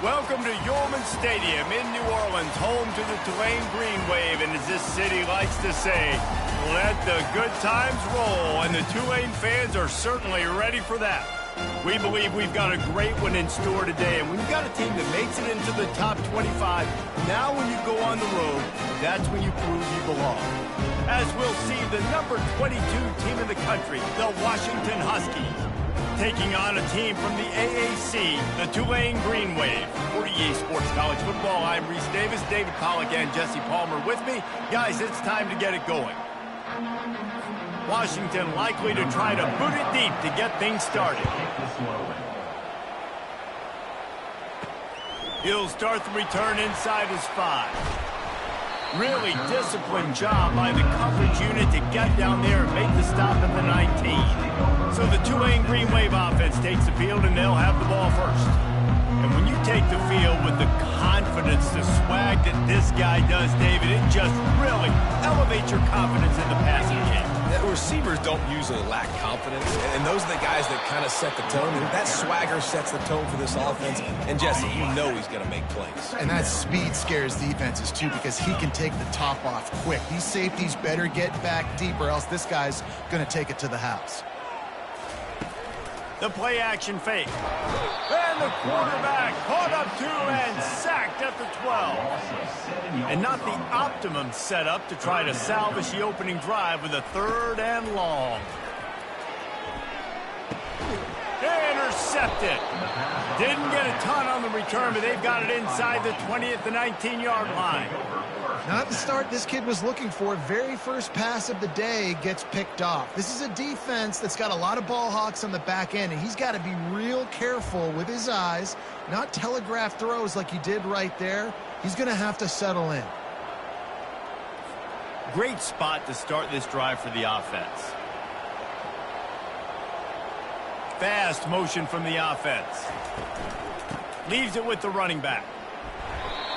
Welcome to Yorman Stadium in New Orleans, home to the Tulane Green Wave, and as this city likes to say, let the good times roll, and the Tulane fans are certainly ready for that. We believe we've got a great one in store today, and when you've got a team that makes it into the top 25, now when you go on the road, that's when you prove you belong. As we'll see the number 22 team in the country, the Washington Huskies, taking on a team from the AAC, the Tulane Green Wave. For EA Sports College Football, I'm Reese Davis, David Pollack, and Jesse Palmer with me. Guys, it's time to get it going. Washington likely to try to boot it deep to get things started. He'll start the return inside his 5. Really disciplined job by the coverage unit to get down there and make the stop at the 19. So the Tulane Green Wave offense takes the field and they'll have the ball first. And when you take the field with the confidence, the swag that this guy does, David, it just really elevates your confidence in the passing game. The receivers don't usually lack confidence, and those are the guys that kind of set the tone. And that swagger sets the tone for this offense. And Jesse, you know he's going to make plays. And that speed scares defenses too, because he can take the top off quick. These safeties better get back deep, or else this guy's going to take it to the house. The play action fake. And the quarterback caught up to and sacked at the 12. And not the optimum setup to try to salvage the opening drive with a 3rd and long. Intercepted. Didn't get a ton on the return, but they've got it inside the 20 at the 19-yard line. Not the start this kid was looking for. Very first pass of the day gets picked off. This is a defense that's got a lot of ball hawks on the back end, and he's got to be real careful with his eyes, not telegraph throws like he did right there. He's going to have to settle in. Great spot to start this drive for the offense. Fast motion from the offense. Leaves it with the running back.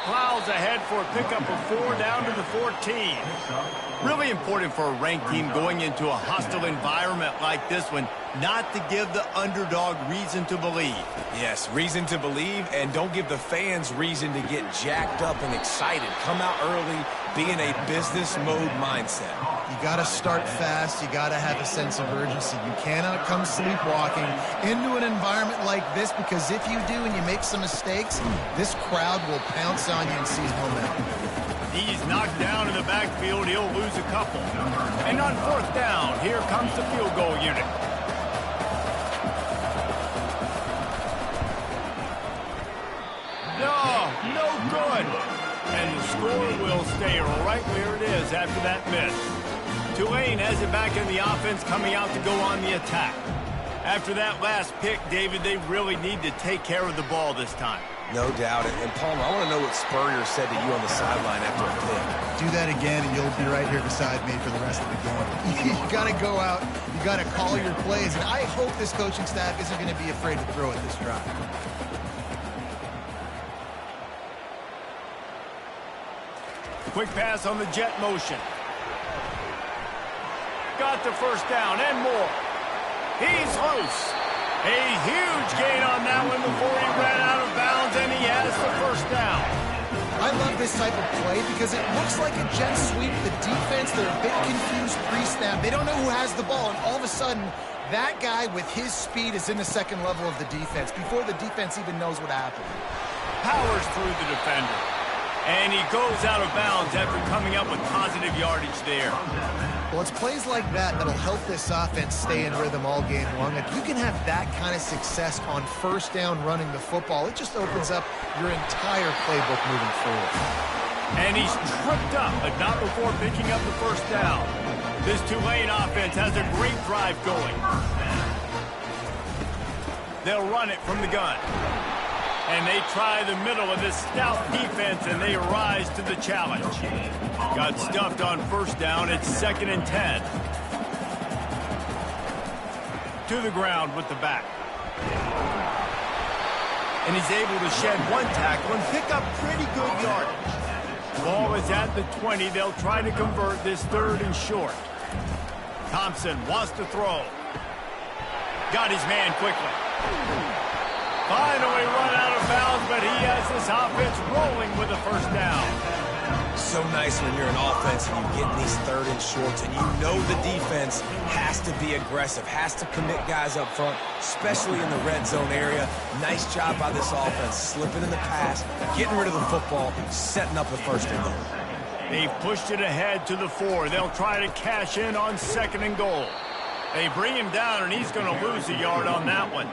Plows ahead for a pickup of 4 down to the 14. Really important for a ranked team going into a hostile environment like this one, not to give the underdog reason to believe. Yes, reason to believe, and don't give the fans reason to get jacked up and excited. Come out early, be in a business mode mindset. You got to start fast. You got to have a sense of urgency. You cannot come sleepwalking into an environment like this, because if you do and you make some mistakes, this crowd will pounce on you and seize momentum. He's knocked down in the backfield. He'll lose a couple. And on 4th down, here comes the field goal unit. No good. And the score will stay right where it is after that miss. Tulane has it back in the offense, coming out to go on the attack. After that last pick, David, they really need to take care of the ball this time. No doubt. And Palmer, I want to know what Spurrier said to you on the sideline after a pick. Do that again, and you'll be right here beside me for the rest of the game. You got to go out. You got to call your plays. And I hope this coaching staff isn't going to be afraid to throw at this drive. Quick pass on the jet motion. Got the 1st down and more. He's loose. A huge gain on that one before he ran out of bounds, and he has the 1st down. I love this type of play because it looks like a jet sweep. The defense, they're a bit confused pre-snap. They don't know who has the ball, and all of a sudden, that guy with his speed is in the 2nd level of the defense before the defense even knows what happened. Powers through the defender. And he goes out of bounds after coming up with positive yardage there. Well, it's plays like that that'll help this offense stay in rhythm all game long. If you can have that kind of success on 1st down running the football, it just opens up your entire playbook moving forward. And he's tripped up, but not before picking up the 1st down. This Tulane offense has a great drive going. They'll run it from the gun. And they try the middle of this stout defense, and they rise to the challenge. Got stuffed on 1st down. It's 2nd and 10. To the ground with the back. And he's able to shed 1 tackle and pick up pretty good yardage. Ball is at the 20. They'll try to convert this 3rd and short. Thompson wants to throw. Got his man quickly. Finally run out of of bounds, but he has this offense rolling with a first down. So nice when you're an offense and you get in these 3rd and shorts and you know the defense has to be aggressive, has to commit guys up front, especially in the red zone area. Nice job by this offense, slipping in the pass, getting rid of the football, setting up a 1st and goal. They've pushed it ahead to the 4. They'll try to cash in on 2nd and goal. They bring him down, and he's going to lose a yard on that one.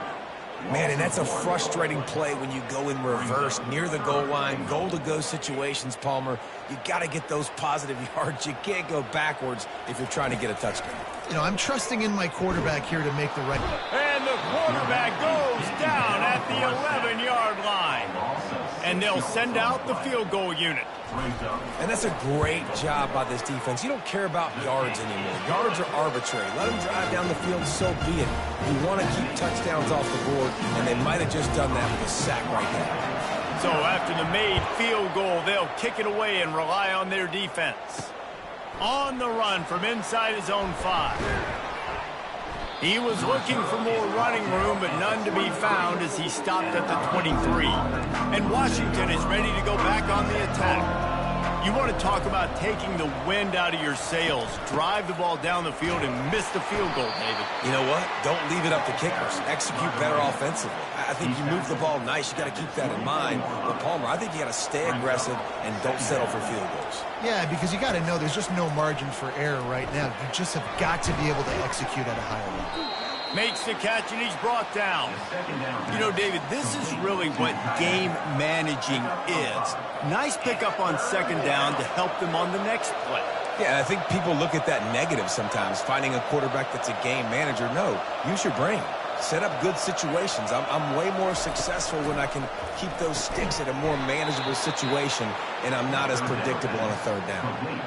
Man, and that's a frustrating play when you go in reverse near the goal line, goal-to-go situations, Palmer. You got to get those positive yards. You can't go backwards if you're trying to get a touchdown. You know, I'm trusting in my quarterback here to make the right. And the quarterback goes down at the 11-yard line. And they'll send out the field goal unit. And that's a great job by this defense. You don't care about yards anymore. Yards are arbitrary. Let them drive down the field, so be it. You want to keep touchdowns off the board, and they might have just done that with a sack right now. So after the made field goal, they'll kick it away and rely on their defense. On the run from inside his own 5. He was looking for more running room, but none to be found as he stopped at the 23. And Washington is ready to go back on the attack. You want to talk about taking the wind out of your sails. Drive the ball down the field and miss the field goal, David. You know what? Don't leave it up to kickers. Execute better offensively. I think you move the ball nice. You got to keep that in mind. But, Palmer, I think you got to stay aggressive and don't settle for field goals. Yeah, because you got to know there's just no margin for error right now. You just have got to be able to execute at a higher level. Makes the catch, and he's brought down. You know, David, this is really what game managing is. Nice pickup on 2nd down to help them on the next play. Yeah, I think people look at that negative sometimes, finding a quarterback that's a game manager. No, use your brain. Set up good situations. I'm way more successful when I can keep those sticks at a more manageable situation, and I'm not as predictable on a 3rd down.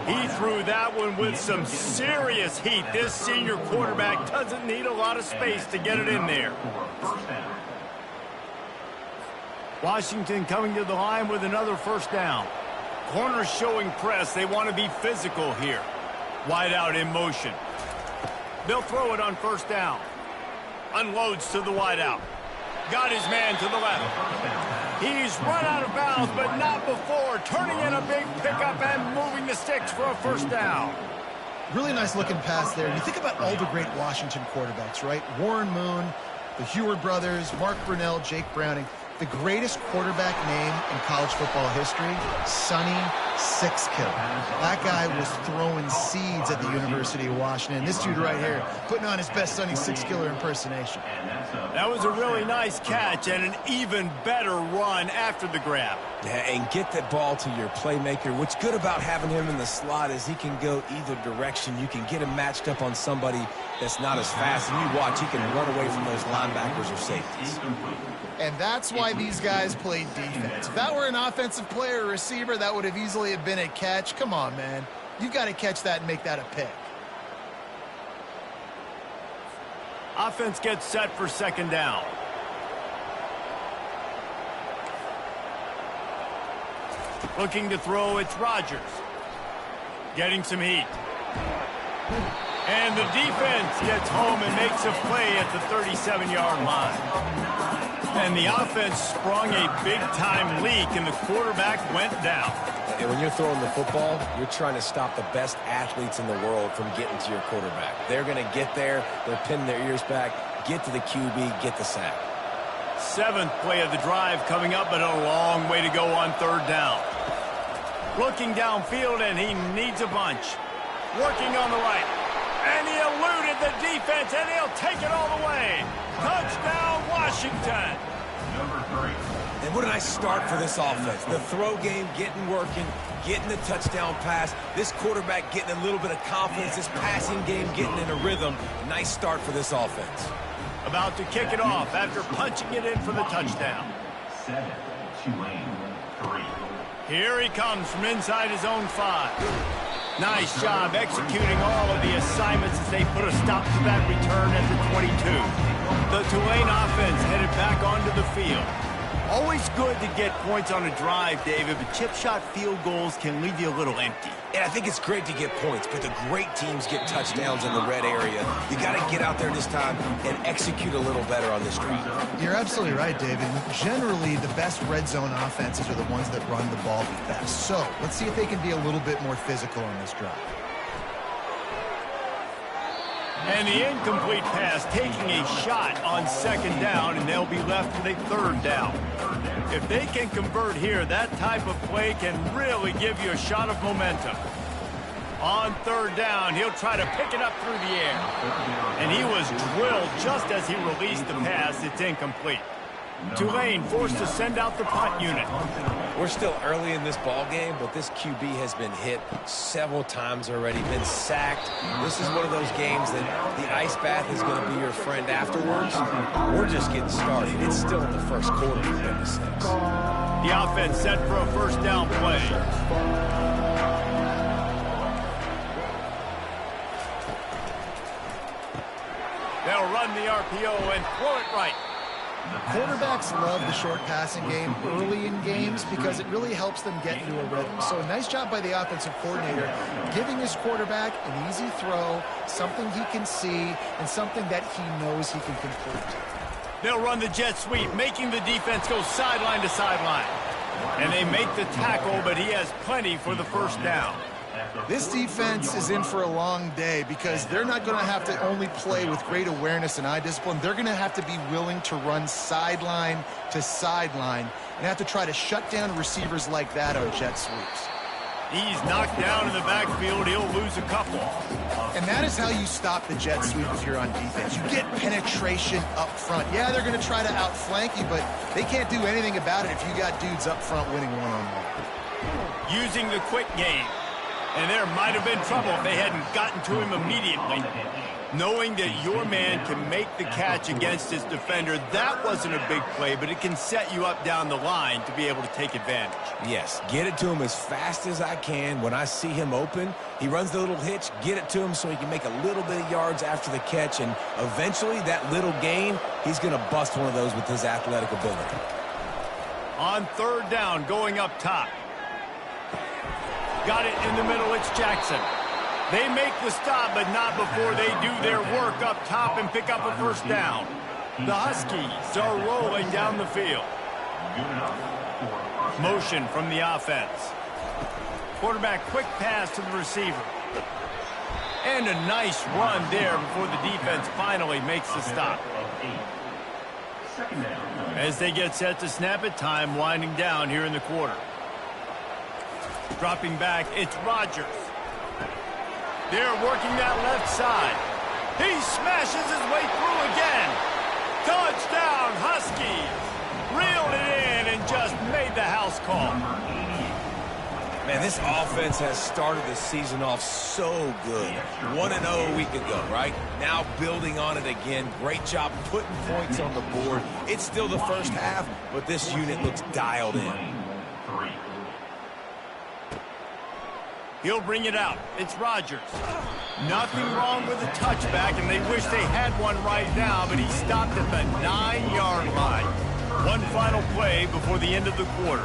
He threw that one with some serious heat. This senior quarterback doesn't need a lot of space to get it in there. Washington coming to the line with another 1st down. Corners showing press. They want to be physical here. Wide out in motion. They'll throw it on 1st down. Unloads to the wide out. Got his man to the left. He's run out of bounds, but not before. Turning in a big pickup and moving the sticks for a 1st down. Really nice looking pass there. You think about all the great Washington quarterbacks, right? Warren Moon, the Heward brothers, Mark Brunell, Jake Browning. The greatest quarterback name in college football history, Sonny Sixkill. That guy was throwing seeds at the University of Washington. This dude right here, putting on his best Sonny Sixkiller impersonation. That was a really nice catch and an even better run after the grab. Yeah, and get that ball to your playmaker. What's good about having him in the slot is he can go either direction. You can get him matched up on somebody that's not as fast, and you watch, he can run away from those linebackers or safeties. And that's why these guys played defense. If that were an offensive player or receiver, that would have easily have been a catch. Come on, man. You've got to catch that and make that a pick. Offense gets set for 2nd down. Looking to throw, it's Rodgers. Getting some heat. And the defense gets home and makes a play at the 37-yard line. And the offense sprung a big-time leak, and the quarterback went down. And when you're throwing the football, you're trying to stop the best athletes in the world from getting to your quarterback. They're going to get there. They're pinning their ears back, get to the QB, get the sack. 7th play of the drive coming up, but a long way to go on 3rd down. Looking downfield, and he needs a bunch. Working on the right. And he eluded the defense, and he'll take it all the way. Touchdown, Washington. And what a nice start for this offense. The throw game getting working, getting the touchdown pass. This quarterback getting a little bit of confidence. This passing game getting in a rhythm. Nice start for this offense. About to kick it off after punching it in for the touchdown. 7, Tulane, 3. Here he comes from inside his own 5. Nice job executing all of the assignments as they put a stop to that return at the 22. The Tulane offense headed back onto the field. Always good to get points on a drive, David, but chip shot field goals can leave you a little empty. And I think it's great to get points, but the great teams get touchdowns in the red area. You got to get out there this time and execute a little better on this drive. You're absolutely right, David. Generally, the best red zone offenses are the ones that run the ball the best. So let's see if they can be a little bit more physical on this drive. And the incomplete pass taking a shot on second down, and they'll be left with a third down. If they can convert here, that type of play can really give you a shot of momentum. On third down, he'll try to pick it up through the air. And he was drilled just as he released the pass. It's incomplete. Tulane forced to send out the punt unit. We're still early in this ball game, but this QB has been hit several times already, been sacked. This is one of those games that the ice bath is going to be your friend afterwards. We're just getting started. It's still in the first quarter, for goodness sakes. The offense set for a first down play. They'll run the RPO and throw it right. Quarterbacks love the short passing game early in games because it really helps them get into a rhythm. So nice job by the offensive coordinator giving his quarterback an easy throw, something he can see, and something that he knows he can complete. They'll run the jet sweep, making the defense go sideline to sideline. And they make the tackle, but he has plenty for the first down. This defense is in for a long day because they're not going to have to only play with great awareness and eye discipline. They're going to have to be willing to run sideline to sideline and have to try to shut down receivers like that on jet sweeps. He's knocked down in the backfield. He'll lose a couple. And that is how you stop the jet sweep if you're on defense. You get penetration up front. Yeah, they're going to try to outflank you, but they can't do anything about it if you got dudes up front winning one-on-one. Using the quick game. And there might have been trouble if they hadn't gotten to him immediately. Knowing that your man can make the catch against his defender, that wasn't a big play, but it can set you up down the line to be able to take advantage. Yes, get it to him as fast as I can. When I see him open, he runs the little hitch, get it to him so he can make a little bit of yards after the catch, and eventually that little gain, he's going to bust one of those with his athletic ability. On third down, going up top. Got it in the middle, it's Jackson. They make the stop, but not before they do their work up top and pick up a first down. The Huskies are rolling down the field. Motion from the offense. Quarterback quick pass to the receiver. And a nice run there before the defense finally makes the stop. As they get set to snap it, time winding down here in the quarter. Dropping back, it's Rodgers. They're working that left side. He smashes his way through again. Touchdown, Huskies. Reeled it in and just made the house call. Man, this offense has started the season off so good. 1-0 a week ago, right? Now building on it again. Great job putting points on the board. It's still the first half, but this unit looks dialed in. He'll bring it out. It's Rodgers. Nothing wrong with the touchback, and they wish they had one right now, but he stopped at the 9-yard line. One final play before the end of the quarter.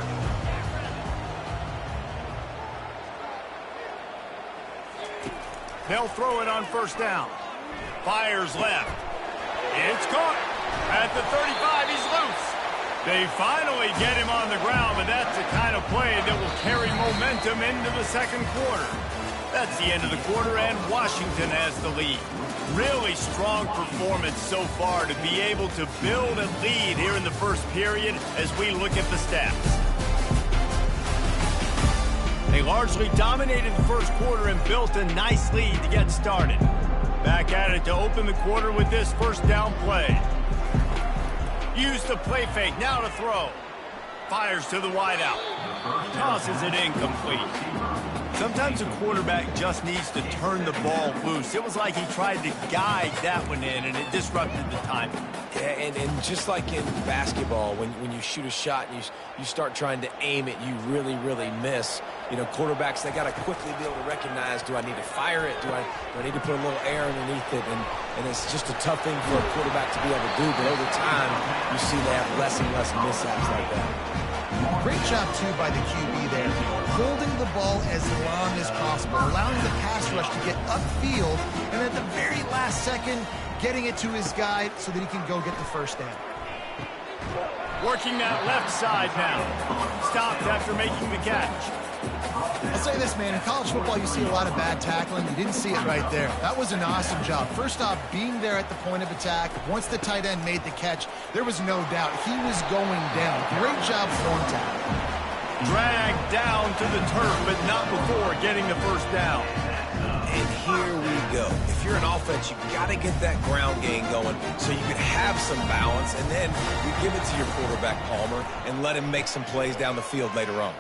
They'll throw it on first down. Fires left. It's caught. At the 35, he's loose. They finally get him on the ground, but that's the kind of play that will carry momentum into the second quarter. That's the end of the quarter, and Washington has the lead. Really strong performance so far to be able to build a lead here in the first period as we look at the stats. They largely dominated the first quarter and built a nice lead to get started. Back at it to open the quarter with this first down play. Use the play fake, now to throw. Fires to the wideout. Tosses it incomplete. Sometimes a quarterback just needs to turn the ball loose. It was like he tried to guide that one in, and it disrupted the timing. Yeah, and just like in basketball, when you shoot a shot and you start trying to aim it, you really, really miss. You know, quarterbacks, they got to quickly be able to recognize, do I need to fire it? Do I need to put a little air underneath it? And it's just a tough thing for a quarterback to be able to do. But over time, you see they have less and less mishaps like that. Great job, too, by the QB there. Holding the ball as long as possible, allowing the pass rush to get upfield, and at the very last second, getting it to his guy so that he can go get the first down. Working that left side now. Stopped after making the catch. I'll say this, man. In college football, you see a lot of bad tackling. You didn't see it right there. That was an awesome job. First off, being there at the point of attack. Once the tight end made the catch, there was no doubt he was going down. Great job form tackle. Dragged down to the turf, but not before getting the first down. And here we go. If you're an offense, you got to get that ground game going so you can have some balance, and then you give it to your quarterback, Palmer, and let him make some plays down the field later on.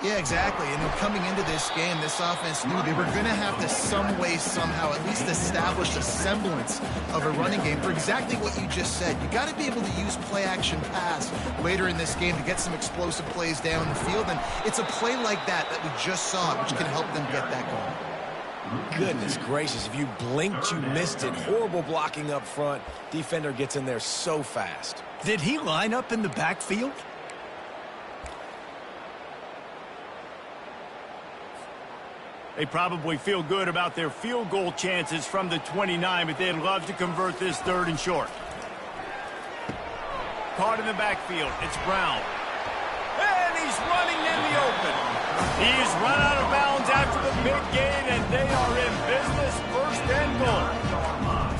Yeah, exactly. And coming into this game, this offense knew they were going to have to some way, somehow, at least establish a semblance of a running game for exactly what you just said. You got to be able to use play-action pass later in this game to get some explosive plays down the field. And it's a play like that we just saw, which can help them get that going. Goodness gracious, if you blinked, you missed it. Horrible blocking up front. Defender gets in there so fast. Did he line up in the backfield? They probably feel good about their field goal chances from the 29, but they'd love to convert this 3rd and short. Caught in the backfield. It's Brown. And he's running in the open. He's run out of bounds after the big gain, and they are in business. 1st and goal.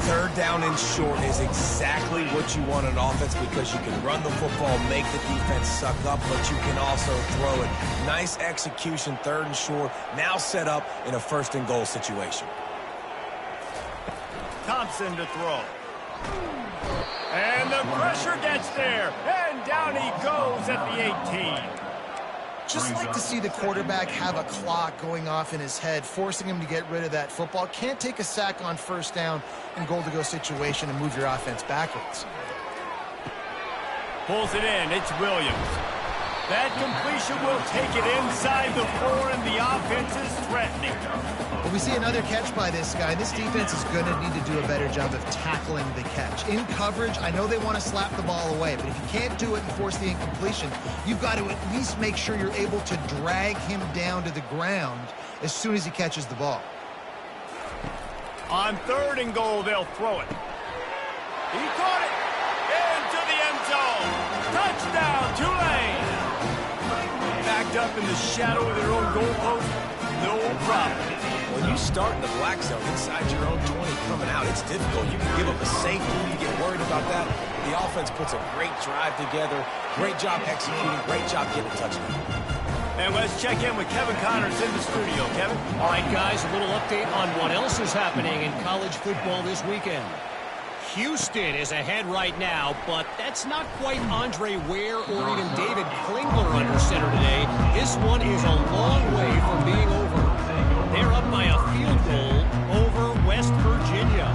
3rd down and short is exactly what you want in offense because you can run the football, make the defense suck up, but you can also throw it. Nice execution, 3rd and short, now set up in a 1st and goal situation. Thompson to throw. And the pressure gets there, and down he goes at the 18. Just like to see the quarterback have a clock going off in his head, forcing him to get rid of that football. Can't take a sack on 1st down and goal-to-go situation and move your offense backwards. Pulls it in. It's Williams. That completion will take it inside the 4, and the offense is threatening. But we see another catch by this guy. This defense is going to need to do a better job of tackling the catch. In coverage, I know they want to slap the ball away, but if you can't do it and force the incompletion, you've got to at least make sure you're able to drag him down to the ground as soon as he catches the ball. On 3rd and goal, they'll throw it. He caught it into the end zone. Touchdown, Tulane. Backed up in the shadow of their own goalpost, no problem. When you start in the black zone inside your own 20 coming out, it's difficult. You can give up a safety. You get worried about that. The offense puts a great drive together. Great job executing. Great job getting a touchdown. And let's check in with Kevin Connors in the studio. Kevin? All right, guys, a little update on what else is happening in college football this weekend. Houston is ahead right now, but that's not quite Andre Ware or even David Klingler under center today. This one is a long way from being over. They're up by a field goal over West Virginia.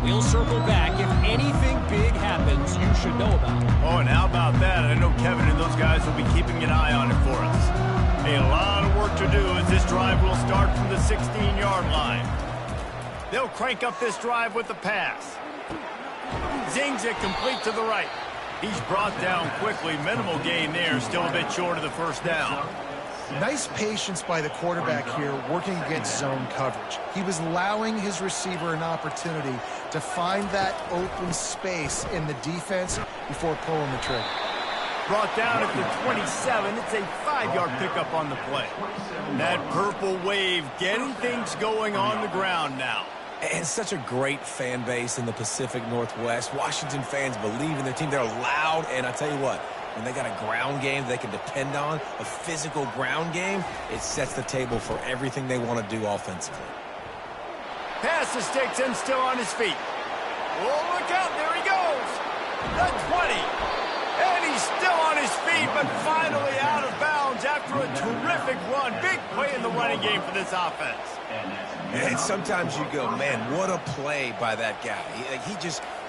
We'll circle back. If anything big happens, you should know about it. Oh, and how about that? I know Kevin and those guys will be keeping an eye on it for us. A lot of work to do as this drive will start from the 16-yard line. They'll crank up this drive with the pass. Zings it complete to the right. He's brought down quickly. Minimal gain there. Still a bit short of the 1st down. Nice patience by the quarterback here working against zone coverage. He was allowing his receiver an opportunity to find that open space in the defense before pulling the trigger. Brought down at the 27. It's a 5-yard pickup on the play. That purple wave getting things going on the ground now. And such a great fan base in the Pacific Northwest. Washington fans believe in their team. They're loud, and I tell you what, when they got a ground game they can depend on, a physical ground game, it sets the table for everything they want to do offensively. Pass the sticks and still on his feet. Oh, look out, there he goes. The 20. And he's still on his feet, but finally out of bounds after a terrific run. Big play in the running game for this offense. And sometimes you go, man, what a play by that guy.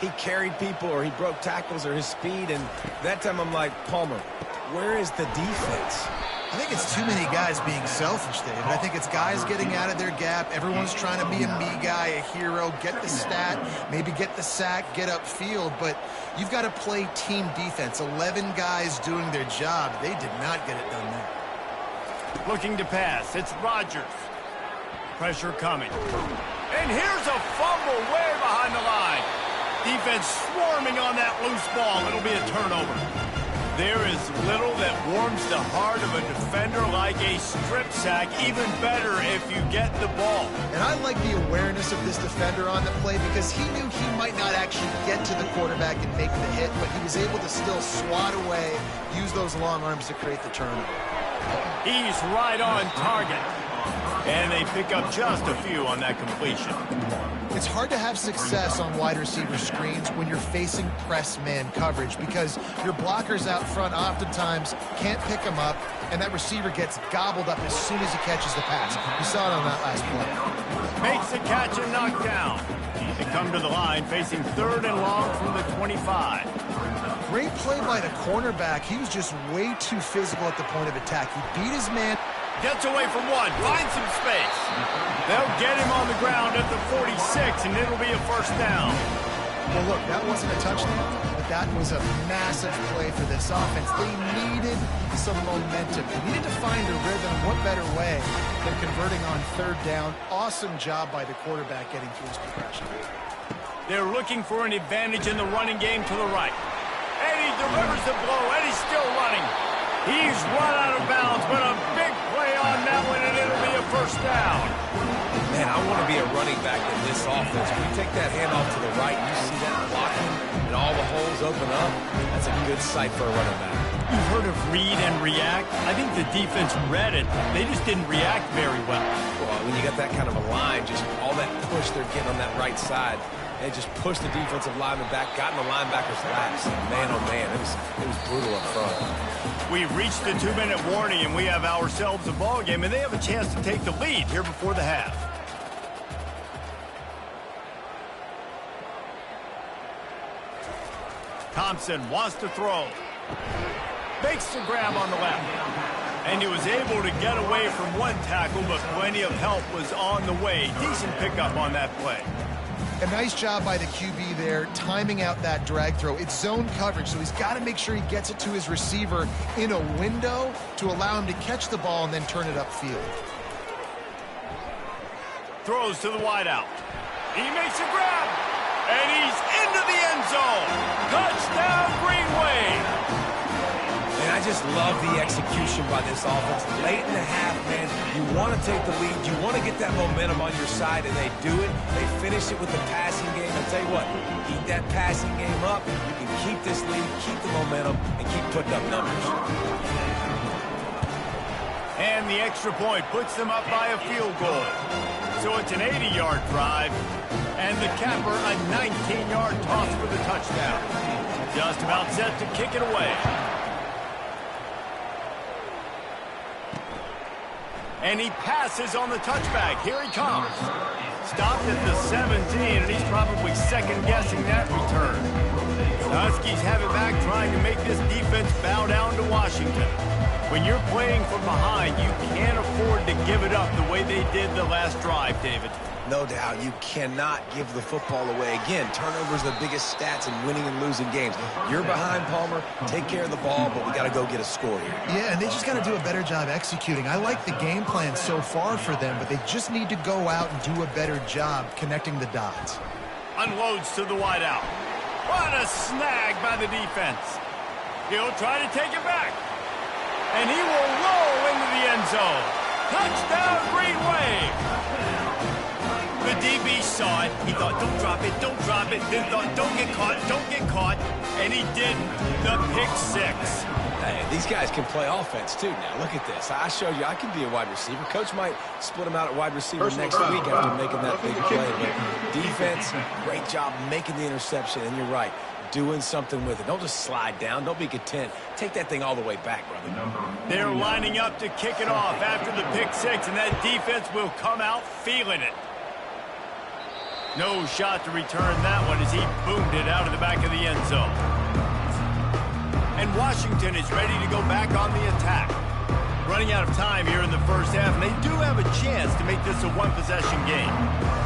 He carried people, or he broke tackles, or his speed. And that time I'm like, Palmer, where is the defense? I think it's too many guys being selfish, David. I think it's guys getting out of their gap. Everyone's trying to be a me guy, a hero, get the stat, maybe get the sack, get upfield. But you've got to play team defense. 11 guys doing their job. They did not get it done there. Looking to pass. It's Rodgers. Pressure coming. And here's a fumble way behind the line. Defense swarming on that loose ball. It'll be a turnover. There is little that warms the heart of a defender like a strip sack. Even better if you get the ball. And I like the awareness of this defender on the play because he knew he might not actually get to the quarterback and make the hit, but he was able to still swat away, use those long arms to create the turnover. He's right on target. And they pick up just a few on that completion. It's hard to have success on wide receiver screens when you're facing press man coverage because your blockers out front oftentimes can't pick them up, and that receiver gets gobbled up as soon as he catches the pass. We saw it on that last play. Makes the catch and knocked down. They come to the line facing 3rd and long from the 25. Great play by the cornerback. He was just way too physical at the point of attack. He beat his man. Gets away from one, finds some space. They'll get him on the ground at the 46, and it'll be a first down. Well, look, that wasn't a touchdown, but that was a massive play for this offense. They needed some momentum. They needed to find a rhythm. What better way than converting on 3rd down? Awesome job by the quarterback getting through his progression. They're looking for an advantage in the running game to the right. And he delivers the blow, and he's still running. He's run out of bounds, but a big play on that one, and it'll be a first down. Man, I want to be a running back in this offense. When you take that handoff to the right, you see that blocking, and all the holes open up. That's a good sight for a running back. You've heard of read and react. I think the defense read it. They just didn't react very well. Well, when you got that kind of a line, just all that push they're getting on that right side, they just pushed the defensive lineman back, got in the linebacker's laps. Man, oh man, it was brutal up front. We've reached the 2-minute warning, and we have ourselves a ball game, and they have a chance to take the lead here before the half. Thompson wants to throw. Makes the grab on the left. And he was able to get away from one tackle, but plenty of help was on the way. Decent pickup on that play. A nice job by the QB there, timing out that drag throw. It's zone coverage, so he's got to make sure he gets it to his receiver in a window to allow him to catch the ball and then turn it upfield. Throws to the wideout. He makes a grab, and he's into the end zone. Touchdown, Green Wave. And I just love the execution by this offense. Late in the half, man, you want to take the lead. You want to get that momentum on your side, and they do it. They finish it with the passing game. I'll tell you what, keep that passing game up. You can keep this lead, keep the momentum, and keep putting up numbers. And the extra point puts them up by a field goal. So it's an 80-yard drive, and the capper a 19-yard toss for the touchdown. Just about set to kick it away. And he passes on the touchback. Here he comes. Stopped at the 17, and he's probably second-guessing that return. The Huskies have it back, trying to make this defense bow down to Washington. When you're playing from behind, you can't afford to give it up the way they did the last drive, David. No doubt, you cannot give the football away. Again, turnovers are the biggest stats in winning and losing games. You're behind, Palmer. Take care of the ball, but we got to go get a score here. Yeah, and they just got to do a better job executing. I like the game plan so far for them, but they just need to go out and do a better job connecting the dots. Unloads to the wideout. What a snag by the defense. He'll try to take it back. And he will roll into the end zone. Touchdown, Green Wave. The DB saw it. He thought, don't drop it, don't drop it. Then thought, don't get caught. And he didn't. The pick six. Hey, these guys can play offense, too, now. Look at this. I showed you I can be a wide receiver. Coach might split him out at wide receiver next week after making that big play. But defense, great job making the interception. And you're right. doing something with it. Don't just slide down. Don't be content. Take that thing all the way back, brother. They're lining up to kick it off after the pick six, and that defense will come out feeling it. No shot to return that one as he boomed it out of the back of the end zone. And Washington is ready to go back on the attack. Running out of time here in the first half, and they do have a chance to make this a one-possession game.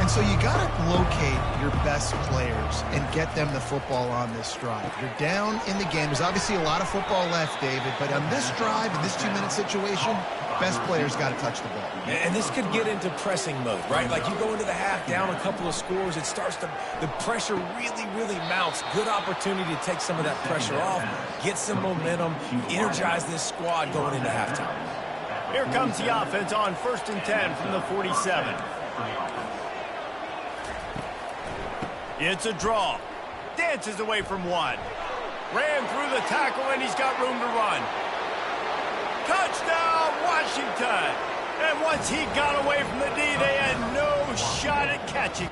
And so you got to locate your best players and get them the football on this drive. You're down in the game. There's obviously a lot of football left, David, but on this drive, in this 2-minute situation, best players got to touch the ball. And this could get into pressing mode, right? Like you go into the half down a couple of scores, it starts to, the pressure really, really mounts. Good opportunity to take some of that pressure off, get some momentum, energize this squad going into halftime. Here comes the offense on 1st and 10 from the 47. It's a draw. Dances away from one. Ran through the tackle, and he's got room to run. Touchdown, Washington! And once he got away from the D, they had no shot at catching.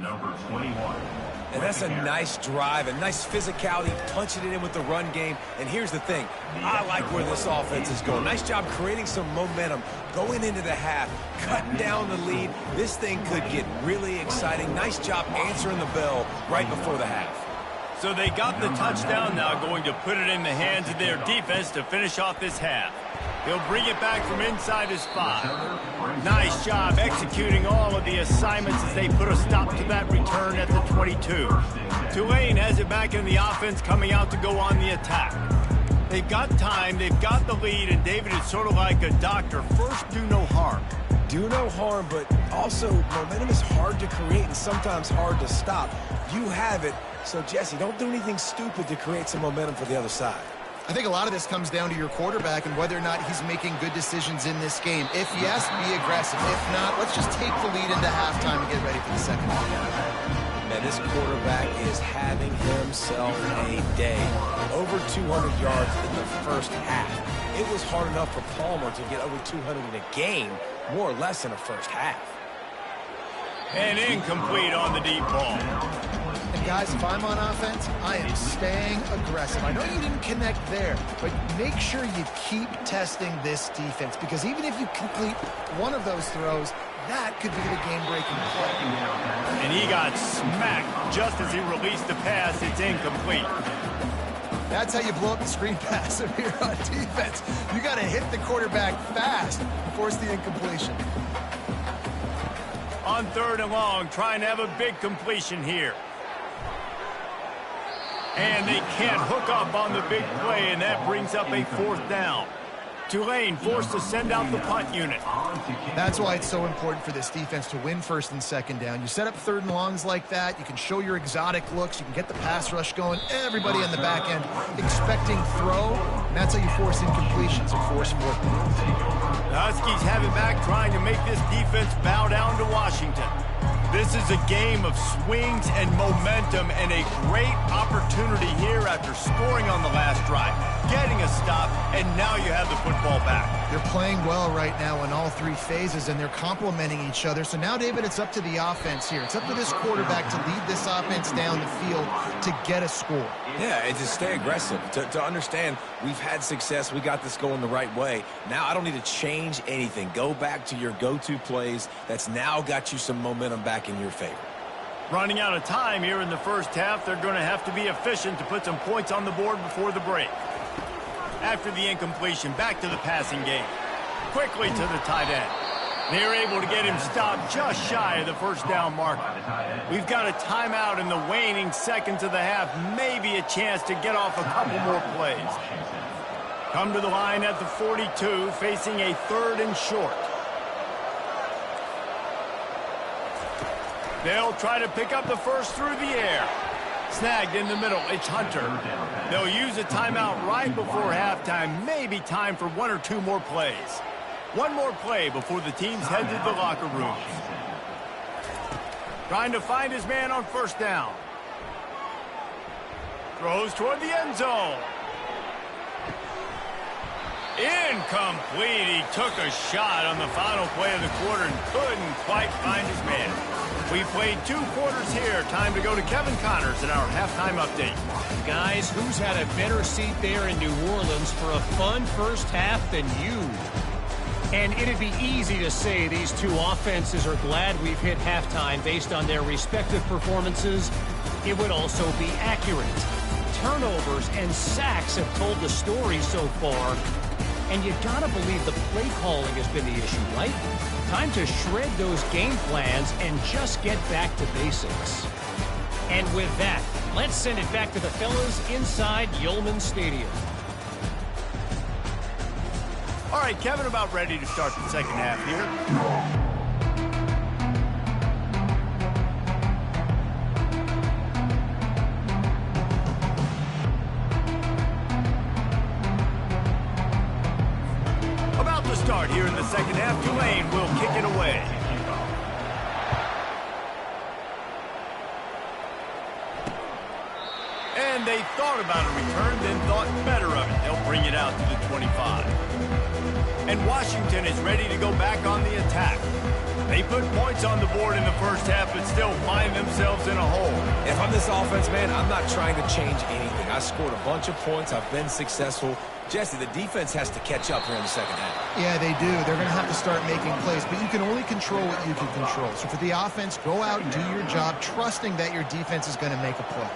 Number 21. And that's a nice drive, a nice physicality, punching it in with the run game. And here's the thing, I like where this offense is going. Nice job creating some momentum, going into the half, cutting down the lead. This thing could get really exciting. Nice job answering the bell right before the half. So they got the touchdown, now going to put it in the hands of their defense to finish off this half. He'll bring it back from inside his 5. Nice job executing all of the assignments as they put a stop to that return at the 22. Tulane has it back in the offense, coming out to go on the attack. They've got time, they've got the lead, and David is sort of like a doctor. First, do no harm. Do no harm, but also momentum is hard to create and sometimes hard to stop. You have it, so Jesse, don't do anything stupid to create some momentum for the other side. I think a lot of this comes down to your quarterback and whether or not he's making good decisions in this game. If yes, be aggressive. If not, let's just take the lead into halftime and get ready for the second half. Man, this quarterback is having himself a day. Over 200 yards in the first half. It was hard enough for Palmer to get over 200 in a game, more or less in the first half. And incomplete on the deep ball. And guys, if I'm on offense, I am staying aggressive. I know you didn't connect there, but make sure you keep testing this defense, because even if you complete one of those throws, that could be the game-breaking play. And he got smacked just as he released the pass. It's incomplete. That's how you blow up the screen pass if you're on defense. You got to hit the quarterback fast and force the incompletion. On 3rd and long, trying to have a big completion here. And they can't hook up on the big play, and that brings up a 4th down. Tulane forced to send out the punt unit. That's why it's so important for this defense to win 1st and 2nd down. You set up 3rd and longs like that, you can show your exotic looks, you can get the pass rush going, everybody on the back end expecting throw, and that's how you force incompletions or force 4th downs. The Huskies have it back, trying to make this defense bow down to Washington. This is a game of swings and momentum, and a great opportunity here after scoring on the last drive, getting a stop, and now you have the football back. They're playing well right now in all 3 phases, and they're complementing each other. So now, David, it's up to the offense here. It's up to this quarterback to lead this offense down the field to get a score. Yeah, and to stay aggressive, to understand we've had success, we got this going the right way. Now I don't need to change anything. Go back to your go-to plays. That's now got you some momentum back in your favor. Running out of time here in the first half, they're going to have to be efficient to put some points on the board before the break. After the incompletion, back to the passing game. Quickly to the tight end. They're able to get him stopped just shy of the 1st down marker. We've got a timeout in the waning seconds of the half, maybe a chance to get off a couple more plays. Come to the line at the 42, facing a 3rd and short. They'll try to pick up the first through the air. Snagged in the middle, it's Hunter. They'll use a timeout right before halftime. Maybe time for 1 or 2 more plays. One more play before the teams head to the locker rooms. Trying to find his man on 1st down. Throws toward the end zone. Incomplete. He took a shot on the final play of the quarter and couldn't quite find his man. We played 2 quarters here. Time to go to Kevin Connors in our halftime update. Guys, who's had a better seat there in New Orleans for a fun first half than you? And it'd be easy to say these 2 offenses are glad we've hit halftime based on their respective performances. It would also be accurate. Turnovers and sacks have told the story so far. And you gotta believe the play calling has been the issue, right? Time to shred those game plans and just get back to basics. And with that, let's send it back to the fellas inside Yulman Stadium. All right, Kevin, about ready to start the second half here. Start here in the second half. Tulane will kick it away. And they thought about a return, then thought better of it. They'll bring it out to the 25. And Washington is ready to go back on the attack. They put points on the board in the first half, but still find themselves in a hole. If I'm this offense, man, I'm not trying to change anything. I scored a bunch of points. I've been successful. Jesse, the defense has to catch up here in the second half. Yeah, they do. They're going to have to start making plays, but you can only control what you can control. So for the offense, go out and do your job, trusting that your defense is going to make a play.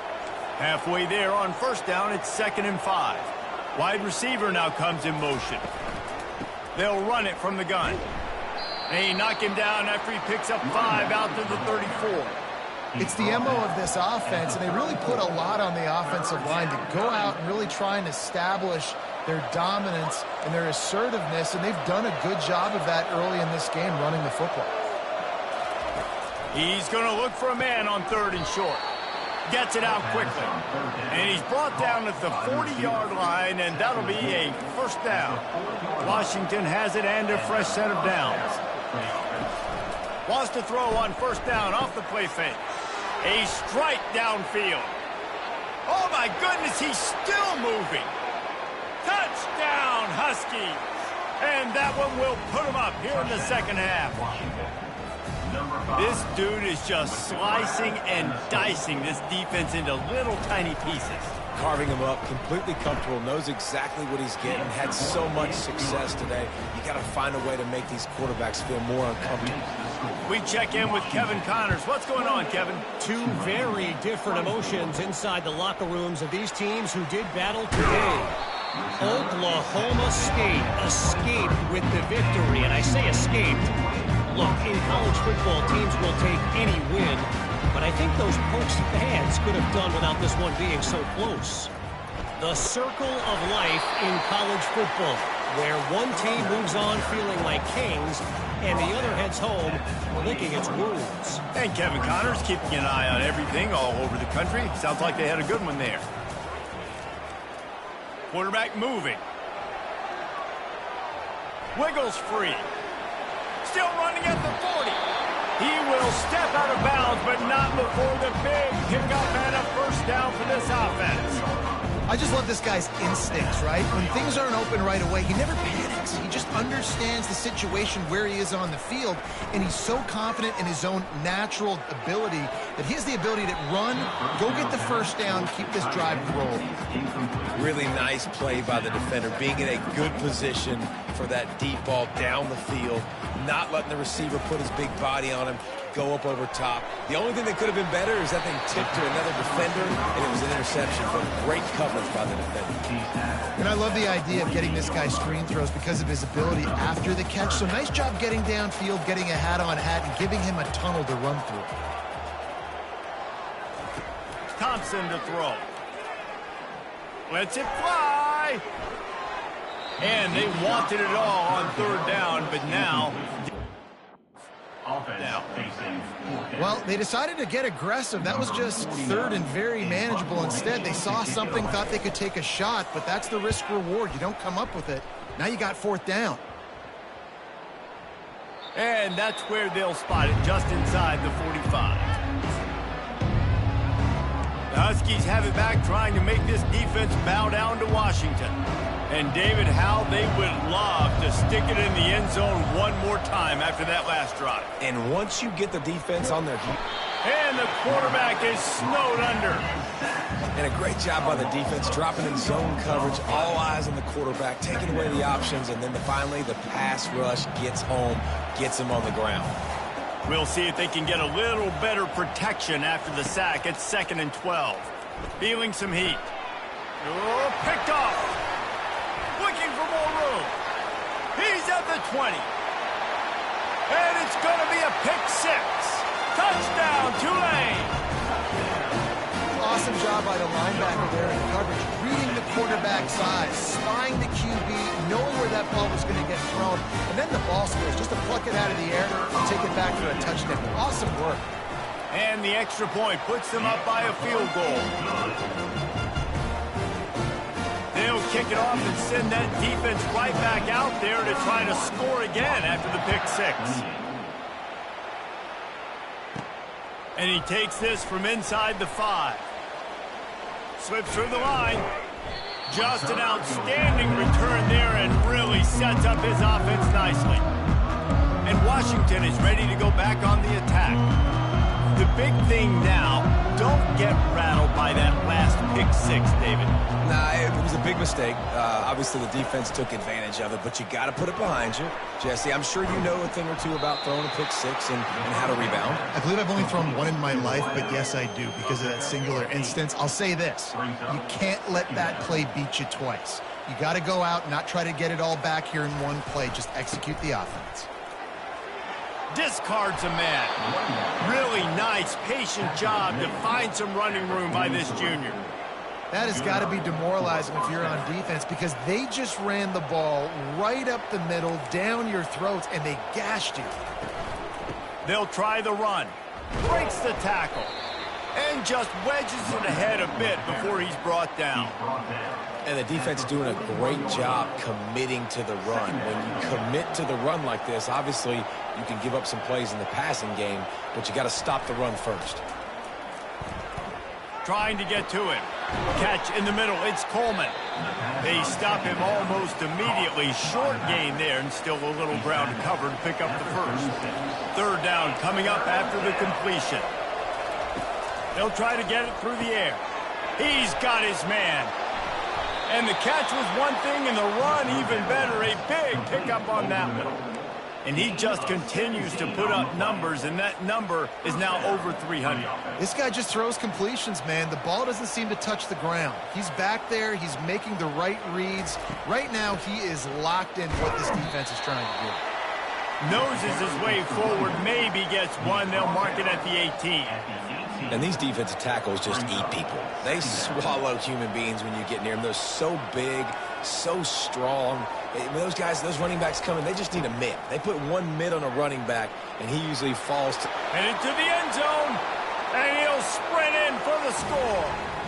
Halfway there on 1st down, it's 2nd and 5. Wide receiver now comes in motion. They'll run it from the gun. They knock him down after he picks up 5 out to the 34. It's the MO of this offense, and they really put a lot on the offensive line to go out and really try and establish their dominance and their assertiveness, and they've done a good job of that early in this game running the football. He's going to look for a man on 3rd and short. Gets it out quickly. And he's brought down at the 40-yard line, and that'll be a 1st down. Washington has it and a fresh set of downs. Wants to throw on 1st down off the play fake. A strike downfield. Oh, my goodness, he's still moving. Touchdown, Huskies. And that one will put him up here in the second half. This dude is just slicing and dicing this defense into little tiny pieces. Carving him up, completely comfortable, knows exactly what he's getting, had so much success today. You got to find a way to make these quarterbacks feel more uncomfortable. We check in with Kevin Connors. What's going on, Kevin? 2 very different emotions inside the locker rooms of these teams who did battle today. Oklahoma State escaped with the victory, and I say escaped. Look, in college football, teams will take any win, but I think those Pokes fans could have done without this one being so close. The circle of life in college football, where one team moves on feeling like kings, and the other heads home licking its wounds. And Kevin Connors keeping an eye on everything all over the country. Sounds like they had a good one there. Quarterback moving. Wiggles free. Still running at the 40. He will step out of bounds, but not before the big pickup and a 1st down for this offense. I just love this guy's instincts, right? When things aren't open right away, he never panics. He just understands the situation where he is on the field, and he's so confident in his own natural ability that he has the ability to run, go get the 1st down, keep this drive rolling. Really nice play by the defender, being in a good position for that deep ball down the field, not letting the receiver put his big body on him, go up over top. The only thing that could have been better is that thing tipped to another defender, and it was an interception, but great coverage by the defender. And I love the idea of getting this guy screen throws because of his ability after the catch. So nice job getting downfield, getting a hat-on-hat, and giving him a tunnel to run through. Thompson to throw. Lets it fly. And they wanted it all on third down, but now... Well, they decided to get aggressive. That was just third and very manageable. Instead, they saw something, thought they could take a shot, but that's the risk reward. You don't come up with it. Now you got fourth down. And that's where they'll spot it, just inside the 45. The Huskies have it back, trying to make this defense bow down to Washington. And David, how they would love to stick it in the end zone one more time after that last drive. And once you get the defense on their feet. And the quarterback is snowed under. And a great job by the defense, dropping in zone coverage, all eyes on the quarterback, taking away the options, and then finally the pass rush gets home, gets him on the ground. We'll see if they can get a little better protection after the sack. It's 2nd and 12. Feeling some heat. Oh, picked off. Looking for more room. He's at the 20. And it's going to be a pick 6. Touchdown, Tulane. Awesome job by the linebacker there in coverage, reading the quarterback's eyes, spying the QB, knowing where that ball was going to get thrown, and then the ball skills, just to pluck it out of the air and take it back for a touchdown. Awesome work. And the extra point puts them up by a field goal. They'll kick it off and send that defense right back out there to try to score again after the pick 6. And he takes this from inside the 5. Slips through the line. Just an outstanding return there and really sets up his offense nicely. And Washington is ready to go back on the attack. The big thing now, don't get rattled by that last pick 6, David. Nah, it was a big mistake. Obviously, the defense took advantage of it, but you got to put it behind you. Jesse, I'm sure you know a thing or two about throwing a pick 6 and how to rebound. I believe I've only thrown one in my life, but yes, I do, because of that singular instance. I'll say this. You can't let that play beat you twice. You got to go out and not try to get it all back here in one play. Just execute the offense. Discards a man. Really nice, patient job to find some running room by this junior. That has got to be demoralizing if you're on defense, because they just ran the ball right up the middle, down your throats, and they gashed you. They'll try the run. Breaks the tackle. And just wedges it ahead a bit before he's brought down. And the defense doing a great job committing to the run. When you commit to the run like this, obviously you can give up some plays in the passing game, but you got to stop the run first. Trying to get to him. Catch in the middle. It's Coleman. They stop him almost immediately. Short gain there, and still a little ground to cover to pick up the first. Third down coming up after the completion. They'll try to get it through the air. He's got his man. And the catch was one thing, and the run even better. A big pickup on that one. And he just continues to put up numbers, and that number is now over 300. This guy just throws completions, man. The ball doesn't seem to touch the ground. He's back there. He's making the right reads. Right now, he is locked in what this defense is trying to do. Noses his way forward, maybe gets one. They'll mark it at the 18. And these defensive tackles just eat people. They swallow human beings when you get near them. They're so big, so strong. When those guys, those running backs come in, they just need a mid. They put one mid on a running back, and he usually falls to... And into the end zone, and he'll sprint in for the score.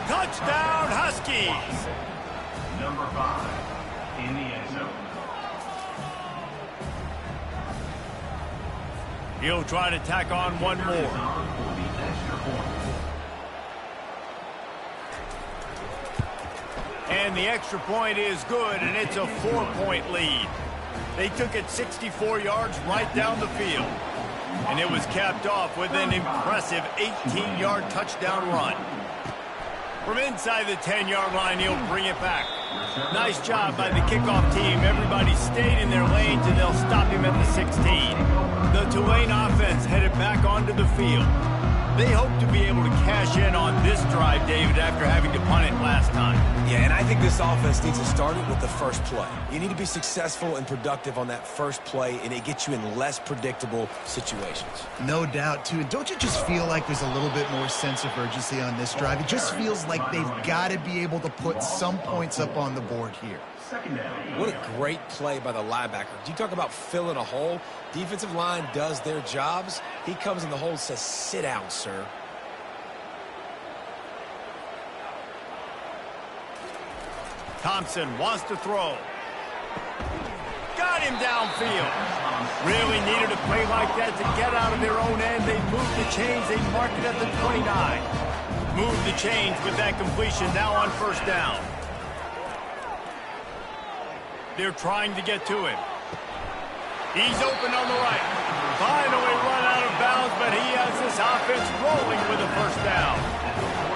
Touchdown, Huskies. Number 5 in the end zone. He'll try to tack on one more. And the extra point is good, and it's a 4-point lead. They took it 64 yards right down the field. And it was capped off with an impressive 18-yard touchdown run. From inside the 10-yard line, he'll bring it back. Nice job by the kickoff team. Everybody stayed in their lanes, and they'll stop him at the 16. The Tulane offense headed back onto the field. They hope to be able to cash in on this drive, David, after having to punt it last time. Yeah, and I think this offense needs to start it with the first play. You need to be successful and productive on that first play, and it gets you in less predictable situations. No doubt, too. And don't you just feel like there's a little bit more sense of urgency on this drive? It just feels like they've got to be able to put some points up on the board here. What a great play by the linebacker. Do you talk about filling a hole? Defensive line does their jobs. He comes in the hole and says, sit down, sir. Thompson wants to throw. Got him downfield. Really needed a play like that to get out of their own end. They moved the chains. They marked it at the 29. Moved the chains with that completion. Now on first down. They're trying to get to him. He's open on the right. Finally run out of bounds, but he has this offense rolling with a first down.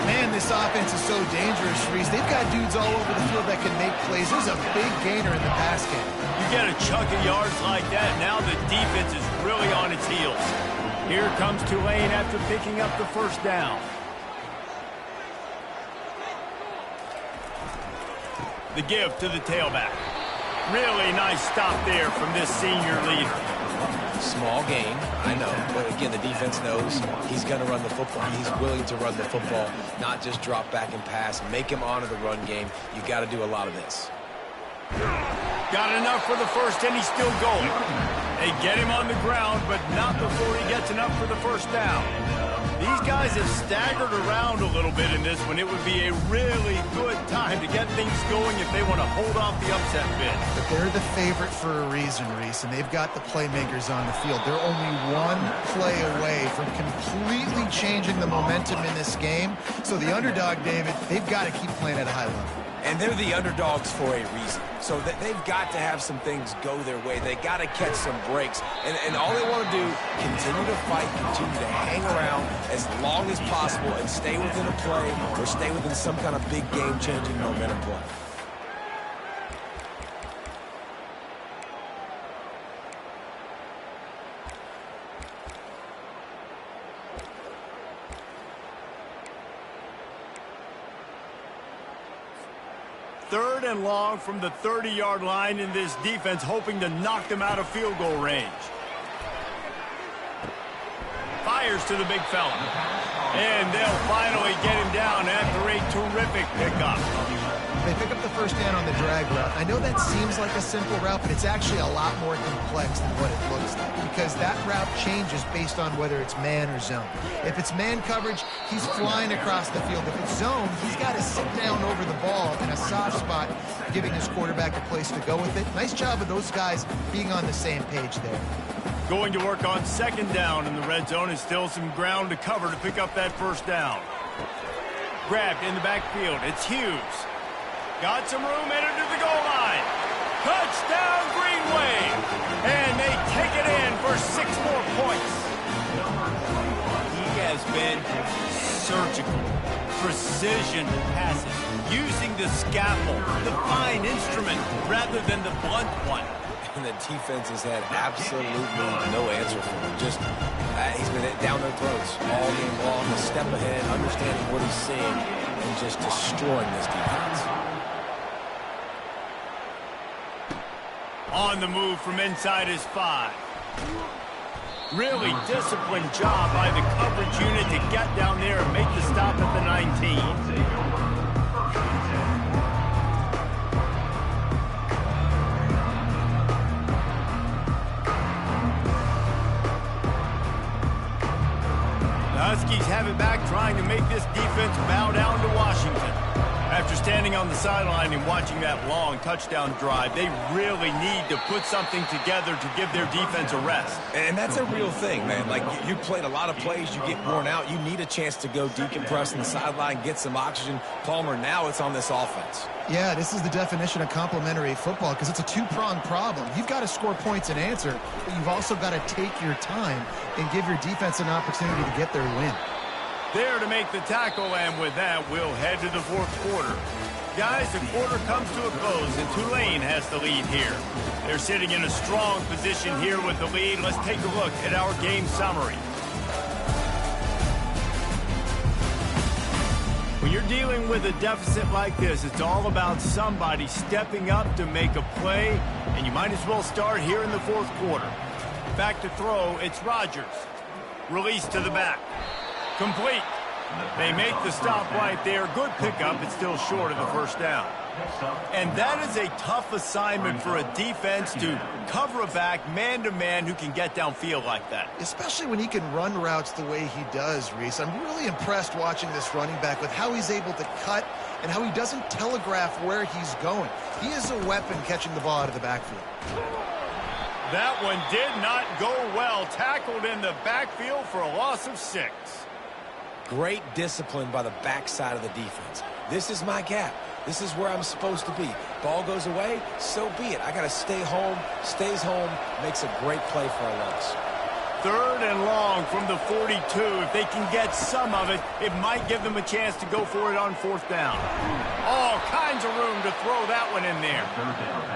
Man, this offense is so dangerous, Reese. They've got dudes all over the field that can make plays. There's a big gainer in the pass game. You get a chunk of yards like that, now the defense is really on its heels. Here comes Tulane after picking up the first down. The give to the tailback. Really nice stop there from this senior leader. Small gain, I know. But again, the defense knows he's going to run the football. He's willing to run the football, not just drop back and pass. Make him honor the run game. You got to do a lot of this. Got enough for the first, and he's still going. They get him on the ground, but not before he gets enough for the first down. These guys have staggered around a little bit in this one. It would be a really good time to get things going if they want to hold off the upset bid. But they're the favorite for a reason, Reese, and they've got the playmakers on the field. They're only one play away from completely changing the momentum in this game. So the underdog, David, they've got to keep playing at a high level. And they're the underdogs for a reason. So they've got to have some things go their way. They got to catch some breaks. And all they want to do, continue to fight, continue to hang around as long as possible and stay within a play or stay within some kind of big game-changing momentum play. Third and long from the 30-yard line in this defense, hoping to knock them out of field goal range. Fires to the big fella. And they'll finally get him down after a terrific pickup. They pick up the first down on the drag route. I know that seems like a simple route, but it's actually a lot more complex than what it looks like because that route changes based on whether it's man or zone. If it's man coverage, he's flying across the field. If it's zone, he's got to sit down over the ball in a soft spot, giving his quarterback a place to go with it. Nice job of those guys being on the same page there. Going to work on second down in the red zone is still some ground to cover to pick up that first down. Grabbed in the backfield. It's Hughes. Got some room, entered to the goal line. Touchdown, Green Wave. And they take it in for 6 more points. He has been surgical. Precision passes. Using the scalpel, the fine instrument, rather than the blunt one. And the defense has had absolutely no answer for him. Just, he's been down their throats all game long, a step ahead, understanding what he's seeing, and just destroying this defense. On the move from inside his 5. Really disciplined job by the coverage unit to get down there and make the stop at the 19. Huskies have it back, trying to make this defense bow down to Washington. After standing on the sideline and watching that long touchdown drive, they really need to put something together to give their defense a rest. And that's a real thing, man. Like, you played a lot of plays, you get worn out, you need a chance to go decompress on the sideline, get some oxygen. Palmer, now it's on this offense. Yeah, this is the definition of complementary football because it's a two-pronged problem. You've got to score points and answer, but you've also got to take your time and give your defense an opportunity to get their win. There to make the tackle, and with that, we'll head to the fourth quarter. Guys, the quarter comes to a close, and Tulane has the lead here. They're sitting in a strong position here with the lead. Let's take a look at our game summary. When you're dealing with a deficit like this, it's all about somebody stepping up to make a play, and you might as well start here in the fourth quarter. Back to throw, it's Rodgers. Release to the back. Complete. They make the stop right there. Good pickup. It's still short of the first down. And that is a tough assignment for a defense to cover a back man-to-man who can get downfield like that. Especially when he can run routes the way he does, Reese. I'm really impressed watching this running back with how he's able to cut and how he doesn't telegraph where he's going. He is a weapon catching the ball out of the backfield. That one did not go well. Tackled in the backfield for a loss of 6. Great discipline by the backside of the defense. This is my gap. This is where I'm supposed to be. Ball goes away, so be it. I got to stay home. Stays home, makes a great play for a loss. 3rd and long from the 42. If they can get some of it, it might give them a chance to go for it on 4th down. All kinds of room to throw that one in there.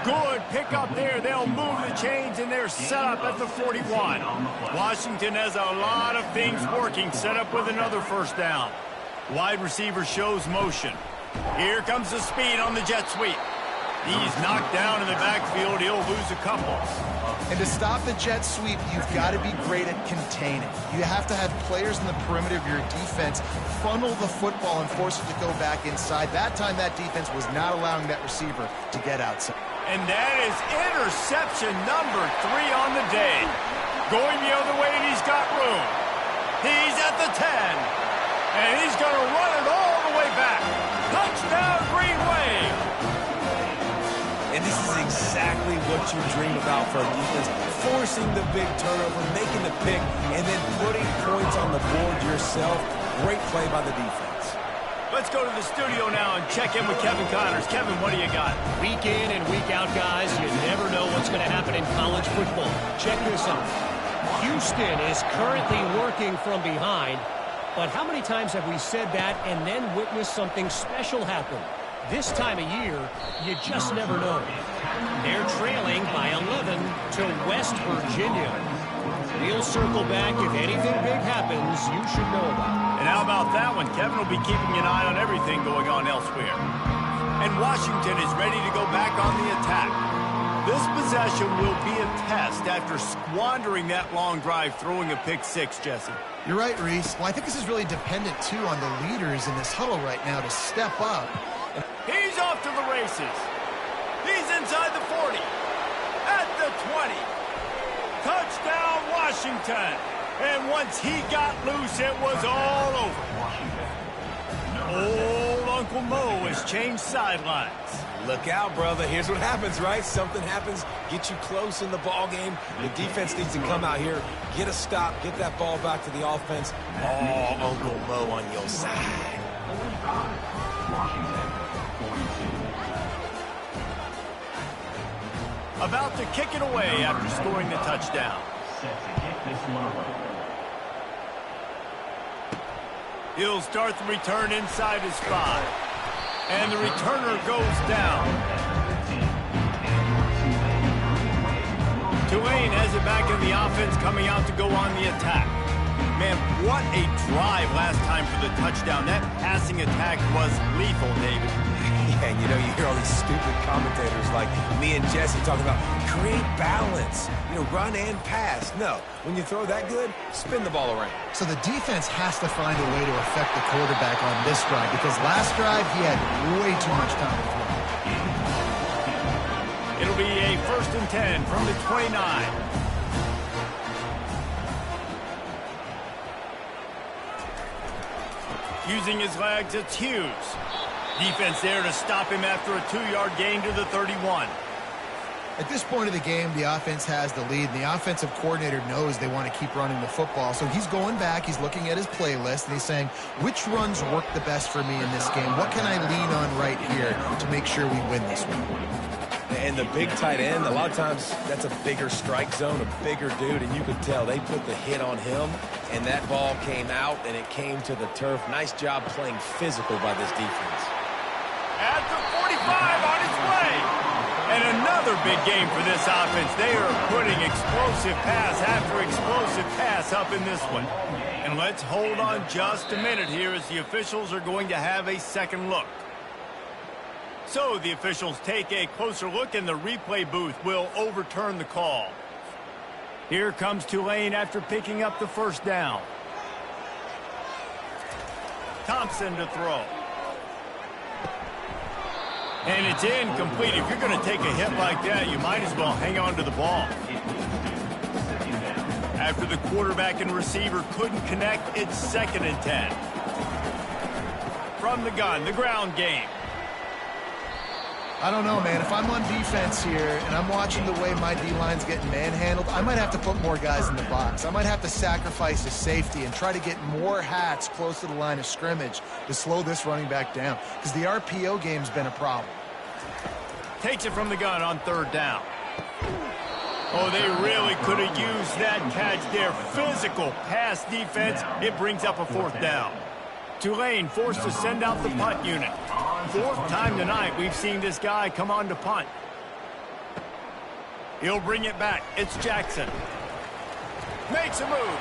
Good pickup there. They'll move the chains, and they're set up at the 41. Washington has a lot of things working, set up with another first down. Wide receiver shows motion. Here comes the speed on the jet sweep. He's knocked down in the backfield. He'll lose a couple. And to stop the jet sweep, you've got to be great at containing. You have to have players in the perimeter of your defense funnel the football and force it to go back inside. That time, that defense was not allowing that receiver to get outside. And that is interception number 3 on the day. Going the other way, and he's got room. He's at the 10. And he's going to run it all the way back. Touchdown, Green Wave. And this is exactly what you dream about for a defense. Forcing the big turnover, making the pick, and then putting points on the board yourself. Great play by the defense. Let's go to the studio now and check in with Kevin Connors. Kevin, what do you got? Week in and week out, guys, you never know what's going to happen in college football. Check this out. Houston is currently working from behind, but how many times have we said that and then witnessed something special happen? This time of year, you just never know. They're trailing by 11 to West Virginia. We'll circle back if anything big happens you should know about. And how about that one? Kevin will be keeping an eye on everything going on elsewhere. And Washington is ready to go back on the attack. This possession will be a test after squandering that long drive, throwing a pick 6, Jesse. You're right, Reese. Well, I think this is really dependent, too, on the leaders in this huddle right now to step up. He's off to the races. He's inside the 40. At the 20. Touchdown, Washington. And once he got loose, it was all over. Old Uncle Mo has changed sidelines. Look out, brother. Here's what happens, right? Something happens, get you close in the ball game. The defense needs to come out here, get a stop, get that ball back to the offense. Oh, Uncle Mo on your side. About to kick it away after scoring the touchdown. He'll start the return inside his 5. And the returner goes down. Tulane has it back in the offense, coming out to go on the attack. Man, what a drive last time for the touchdown. That passing attack was lethal, David. Yeah, and you know, you hear all these stupid commentators like me and Jesse talking about create balance, you know, run and pass. No, when you throw that good, spin the ball around. So the defense has to find a way to affect the quarterback on this drive because last drive he had way too much time to throw. It'll be a 1st and 10 from the 29. Using his legs, it's Hughes. Defense there to stop him after a 2-yard gain to the 31. At this point of the game, the offense has the lead, and the offensive coordinator knows they want to keep running the football. So he's going back, he's looking at his playlist, and he's saying, which runs work the best for me in this game? What can I lean on right here to make sure we win this one? And the big tight end, a lot of times that's a bigger strike zone, a bigger dude, and you could tell they put the hit on him, and that ball came out, and it came to the turf. Nice job playing physical by this defense. At the 45 on his way. And another big game for this offense. They are putting explosive pass after explosive pass up in this one. And let's hold on just a minute here as the officials are going to have a second look. So the officials take a closer look and the replay booth will overturn the call. Here comes Tulane after picking up the first down. Thompson to throw. And it's incomplete. If you're going to take a hit like that, you might as well hang on to the ball. After the quarterback and receiver couldn't connect, it's 2nd and 10. From the gun, the ground game. I don't know, man. If I'm on defense here and I'm watching the way my D-line's getting manhandled, I might have to put more guys in the box. I might have to sacrifice a safety and try to get more hats close to the line of scrimmage to slow this running back down, because the RPO game's been a problem. Takes it from the gun on 3rd down. Oh, they really could have used that catch there. Physical pass defense. It brings up a 4th down. Tulane forced to send out the punt unit. 4th time tonight we've seen this guy come on to punt. He'll bring it back. It's Jackson. Makes a move.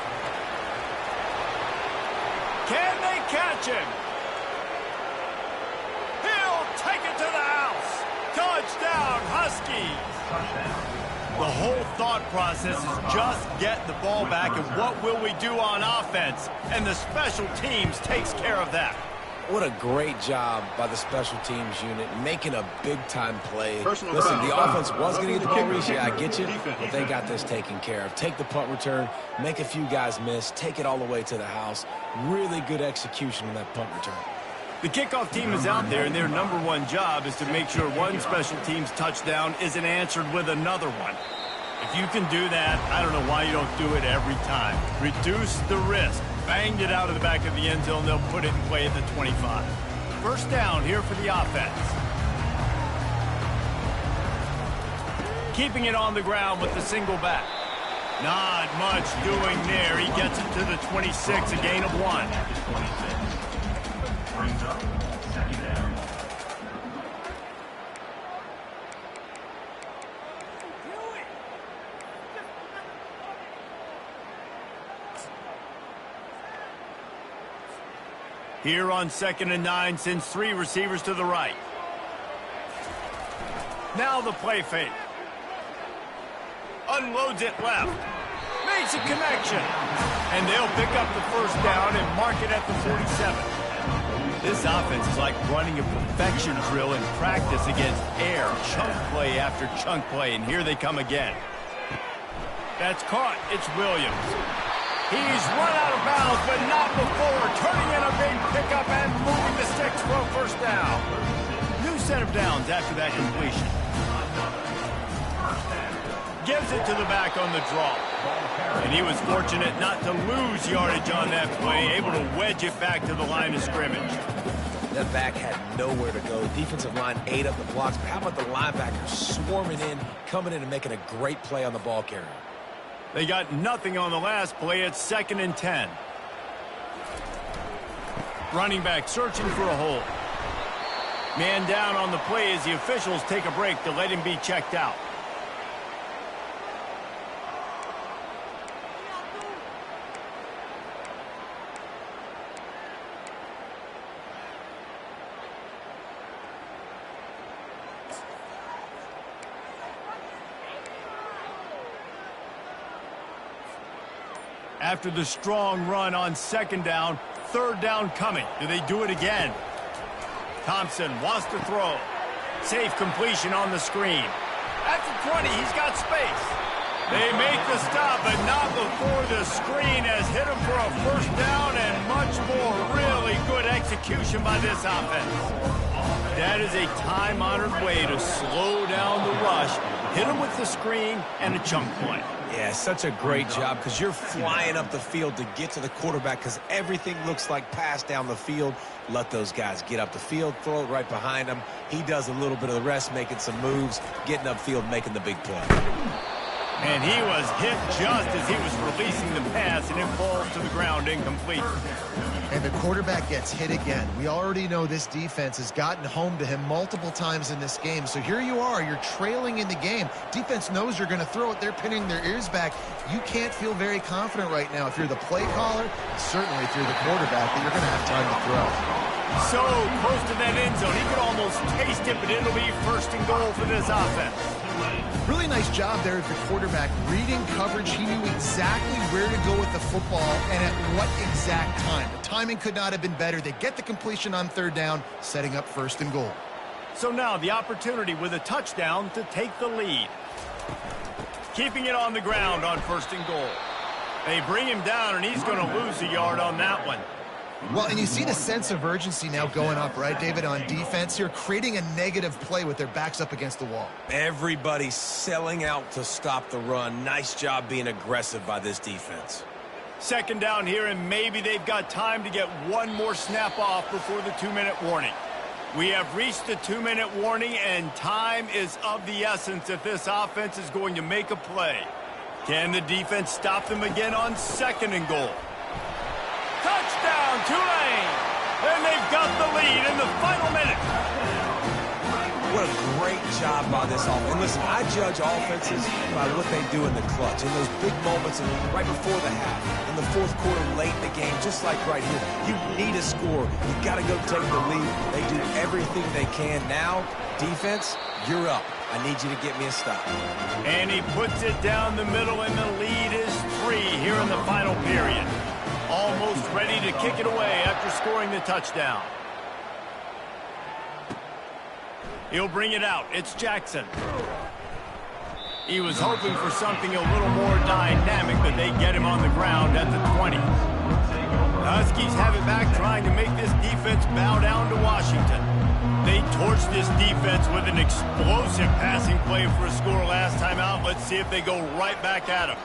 Can they catch him? He'll take it to the house. Touchdown, Huskies. The whole thought process is just get the ball back, and what will we do on offense? And the special teams takes care of that. What a great job by the special teams unit, making a big-time play. Personal Listen, foul. the offense was going to get the ball reach. Yeah, I get you, but they got this taken care of. Take the punt return, make a few guys miss, take it all the way to the house. Really good execution on that punt return. The kickoff team is out there, and their #1 job is to make sure one special teams touchdown isn't answered with another one. If you can do that, I don't know why you don't do it every time. Reduce the risk. Banged it out of the back of the end zone. They'll put it in play at the 25. 1st down here for the offense. Keeping it on the ground with the single back. Not much doing there. He gets it to the 26, a gain of 1. Brings up 2nd down. Here on 2nd and 9, sends 3 receivers to the right. Now the play fake. Unloads it left. Makes a connection. And they'll pick up the 1st down and mark it at the 47. This offense is like running a perfection drill in practice against air. Chunk play after chunk play, and here they come again. That's caught. It's Williams. He's run out of bounds, but not before turning in a big pickup and moving the sticks for a 1st down. New set of downs after that completion. Gives it to the back on the draw. And he was fortunate not to lose yardage on that play, able to wedge it back to the line of scrimmage. That back had nowhere to go. Defensive line ate up the blocks, but how about the linebackers swarming in, coming in and making a great play on the ball carrier? They got nothing on the last play. It's 2nd and 10. Running back searching for a hole. Man down on the play as the officials take a break to let him be checked out. After the strong run on 2nd down, 3rd down coming. Do they do it again? Thompson wants to throw. Safe completion on the screen. At the 20, he's got space. They make the stop, but not before the screen has hit him for a 1st down and much more. Really good execution by this offense. That is a time-honored way to slow down the rush. Hit him with the screen and a chunk play. Yeah, such a great job, because you're flying up the field to get to the quarterback, because everything looks like pass down the field. Let those guys get up the field, throw it right behind him. He does a little bit of the rest, making some moves, getting upfield, making the big play. And he was hit just as he was releasing the pass, and it falls to the ground incomplete. And the quarterback gets hit again. We already know this defense has gotten home to him multiple times in this game. So here you are, you're trailing in the game. Defense knows you're going to throw it. They're pinning their ears back. You can't feel very confident right now if you're the play caller, certainly if you're the quarterback, that you're going to have time to throw. So close to that end zone, he could almost taste it, but it'll be first and goal for this offense. Really nice job there at the quarterback. Reading coverage, he knew exactly where to go with the football and at what exact time. The timing could not have been better. They get the completion on third down, setting up first and goal. So now the opportunity with a touchdown to take the lead. Keeping it on the ground on first and goal. They bring him down, and he's going to lose a yard on that one. Well, and you see the sense of urgency now going up, right, David, on defense here, creating a negative play with their backs up against the wall. Everybody's selling out to stop the run. Nice job being aggressive by this defense. Second down here, and maybe they've got time to get one more snap off before the 2-minute warning. We have reached the 2-minute warning, and time is of the essence if this offense is going to make a play. Can the defense stop them again on second and goal? Touchdown, Tulane! And they've got the lead in the final minute. What a great job by this offense. And listen, I judge offenses by what they do in the clutch, in those big moments and right before the half, in the fourth quarter, late in the game, just like right here. You need a score. You've got to go take the lead. They do everything they can. Now, defense, you're up. I need you to get me a stop. And he puts it down the middle, and the lead is 3 here in the final period. Almost ready to kick it away after scoring the touchdown. He'll bring it out. It's Jackson. He was hoping for something a little more dynamic, but they get him on the ground at the 20. The Huskies have it back, trying to make this defense bow down to Washington. They torched this defense with an explosive passing play for a score last time out. Let's see if they go right back at him.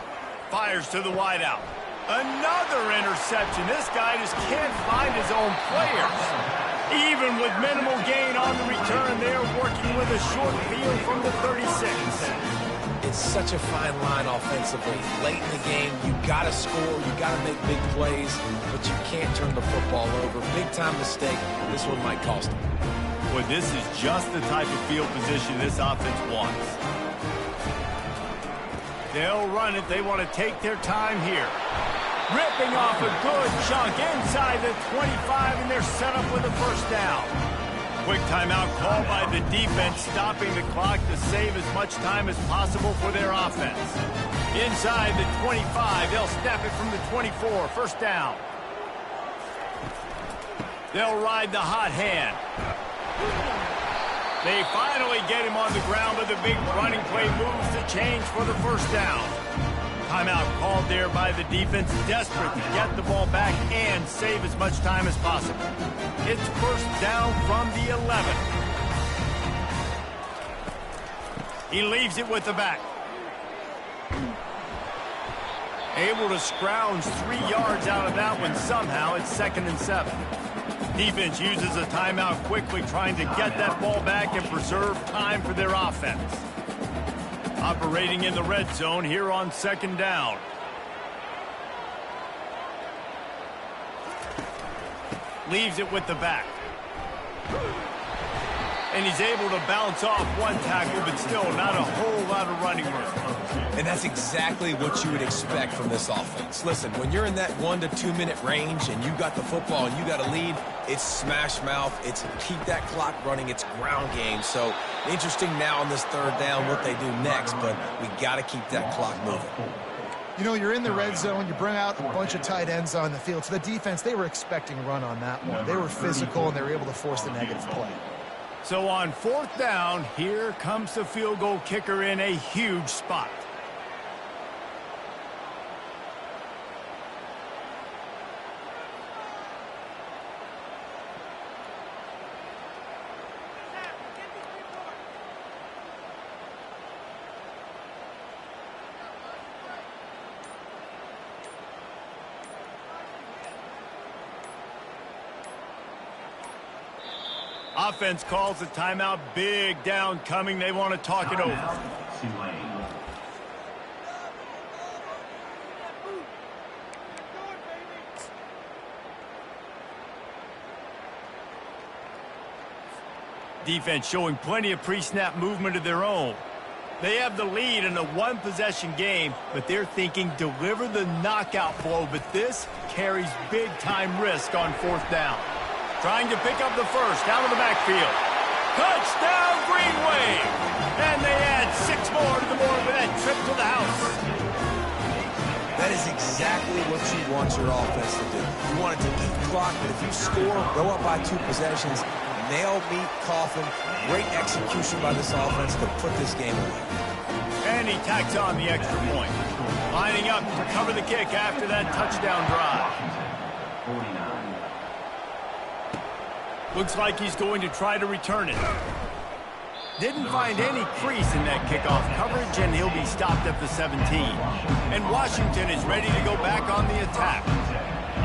Fires to the wideout. Another interception. This guy just can't find his own players. Even with minimal gain on the return, they're working with a short field from the 36. It's such a fine line offensively. Late in the game, you got to score, you got to make big plays, but you can't turn the football over. Big-time mistake. This one might cost them. Boy, this is just the type of field position this offense wants. They'll run it. They want to take their time here. Ripping off a good chunk inside the 25, and they're set up with a first down. Quick timeout called by the defense, stopping the clock to save as much time as possible for their offense. Inside the 25, they'll snap it from the 24, first down. They'll ride the hot hand. They finally get him on the ground, but the big running play moves the change for the first down. Timeout called there by the defense, desperate to get the ball back and save as much time as possible. It's first down from the 11. He leaves it with the back. Able to scrounge 3 yards out of that one somehow. It's 2nd and 7. Defense uses a timeout quickly, trying to get that ball back and preserve time for their offense. Operating in the red zone here on 2nd down. Leaves it with the back. And he's able to bounce off one tackle, but still not a whole lot of running room. And that's exactly what you would expect from this offense. Listen, when you're in that 1 to 2 minute range and you got the football and you got a lead, it's smash mouth, it's keep that clock running, it's ground game. So interesting now on this third down what they do next, but we got to keep that clock moving. You know, you're in the red zone, you bring out a bunch of tight ends on the field. So the defense, they were expecting a run on that one. They were physical, and they were able to force the negative play. So on 4th down, here comes the field goal kicker in a huge spot. Offense calls a timeout. Big down coming. They want to talk it over. Defense showing plenty of pre-snap movement of their own. They have the lead in a one-possession game, but they're thinking deliver the knockout blow, but this carries big-time risk on fourth down. Trying to pick up the first out of the backfield. Touchdown, Green Wave! And they add 6 more to the board with that trip to the house. That is exactly what you want your offense to do. You want it to eat clock, but if you score, go up by 2 possessions, nail, meet, coffin. Great execution by this offense to put this game away. And he tacks on the extra point. Lining up to cover the kick after that touchdown drive. 49. Looks like he's going to try to return it. Didn't find any crease in that kickoff coverage, and he'll be stopped at the 17. And Washington is ready to go back on the attack.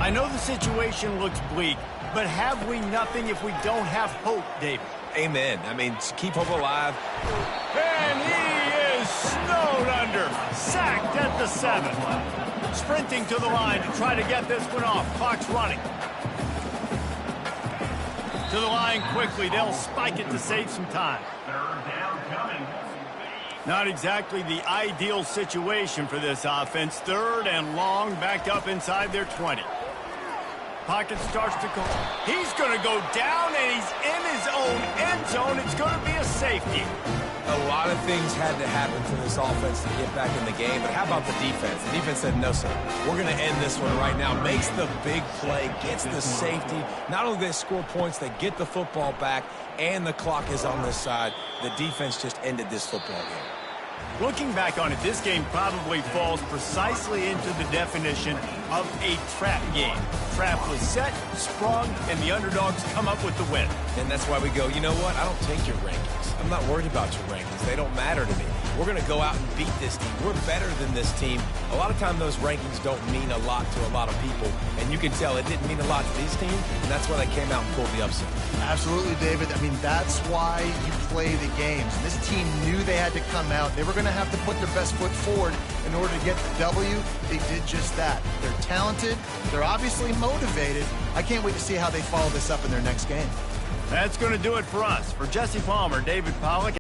I know the situation looks bleak, but have we nothing if we don't have hope, David? Amen. I mean, keep hope alive. And he is snowed under, sacked at the 7. Sprinting to the line to try to get this one off. Clock's running. To the line quickly. They'll spike it to save some time. Third down coming. Not exactly the ideal situation for this offense. Third and long, back up inside their 20. Pocket starts to go. He's going to go down, and he's in his own end zone. It's going to be a safety. A lot of things had to happen for this offense to get back in the game, but how about the defense? The defense said, no, sir, we're going to end this one right now. Makes the big play, gets the safety. Not only do they score points, they get the football back, and the clock is on this side. The defense just ended this football game. Looking back on it, this game probably falls precisely into the definition of a trap game. Trap was set, sprung, and the underdogs come up with the win. And that's why we go, you know what? I don't take your rankings. I'm not worried about your rankings. They don't matter to me. We're going to go out and beat this team. We're better than this team. A lot of time those rankings don't mean a lot to a lot of people. And you can tell it didn't mean a lot to these teams, and that's why they came out and pulled the upset. Absolutely, David. I mean, that's why you play the games. This team knew they had to come out. They were going to have to put their best foot forward in order to get the W. They did just that. They're talented. They're obviously motivated. I can't wait to see how they follow this up in their next game. That's going to do it for us. For Jesse Palmer, David Pollack,